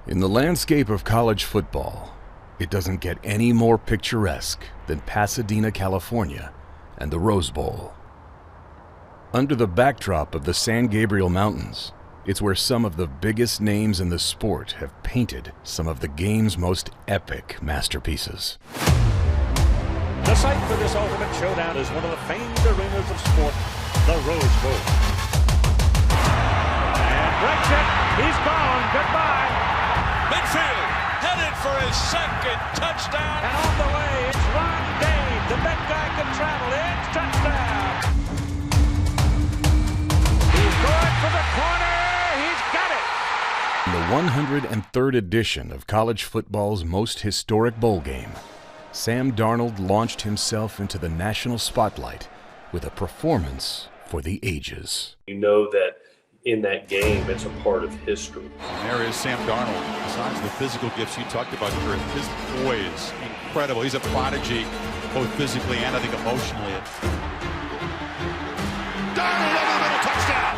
In the landscape of college football, it doesn't get any more picturesque than Pasadena, California, and the Rose Bowl. Under the backdrop of the San Gabriel Mountains, it's where some of the biggest names in the sport have painted some of the game's most epic masterpieces. The site for this ultimate showdown is one of the famed arenas of sport, the Rose Bowl. And breaks it. He's gone. Goodbye. Midfield headed for his second touchdown. And on the way, it's Ron Dade. The big guy can travel. It's touchdown. He's going for the corner. He's got it. In the 103rd edition of college football's most historic bowl game, Sam Darnold launched himself into the national spotlight with a performance for the ages. You know that in that game, it's a part of history. And there is Sam Darnold. Besides the physical gifts you talked about, Kurt, his poise, incredible. He's a prodigy, both physically and I think emotionally. Darnold over the middle, touchdown!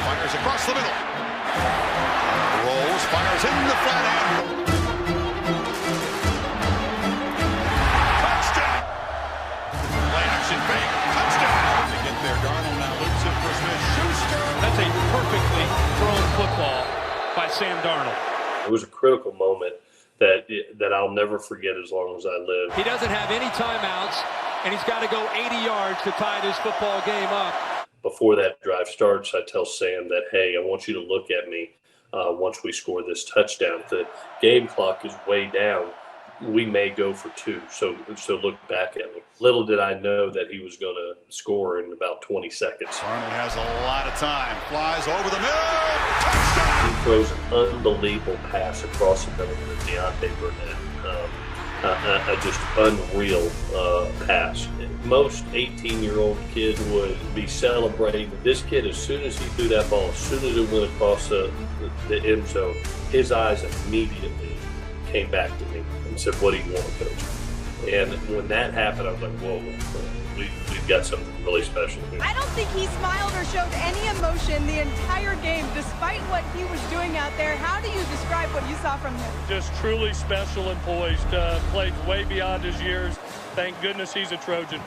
Fires across the middle. Rolls, fires in the flat end. Touchdown! Play action fake, touchdown! To get there, Darnold now loops it for Smith-Schuster. That's a perfectly thrown football by Sam Darnold. It was a critical moment that I'll never forget as long as I live. He doesn't have any timeouts, and he's got to go 80 yards to tie this football game up. Before that drive starts, I tell Sam that, hey, I want you to look at me once we score this touchdown. The game clock is way down. We may go for two, so look back at me. Little did I know that he was going to score in about 20 seconds. Darnold has a lot of time. Flies over the middle. Touchdown! He throws an unbelievable pass across the middle to Deontay Burnett. A just unreal pass. Most 18-year-old kid would be celebrating. This kid, as soon as he threw that ball, as soon as it went across the end zone, his eyes immediately came back to me and said, "What do you want, Coach?" And when that happened, I was like, whoa, we've got something really special here. I don't think he smiled or showed any emotion the entire game, despite what he was doing out there. How do you describe what you saw from him? Just truly special and poised. Played way beyond his years. Thank goodness he's a Trojan.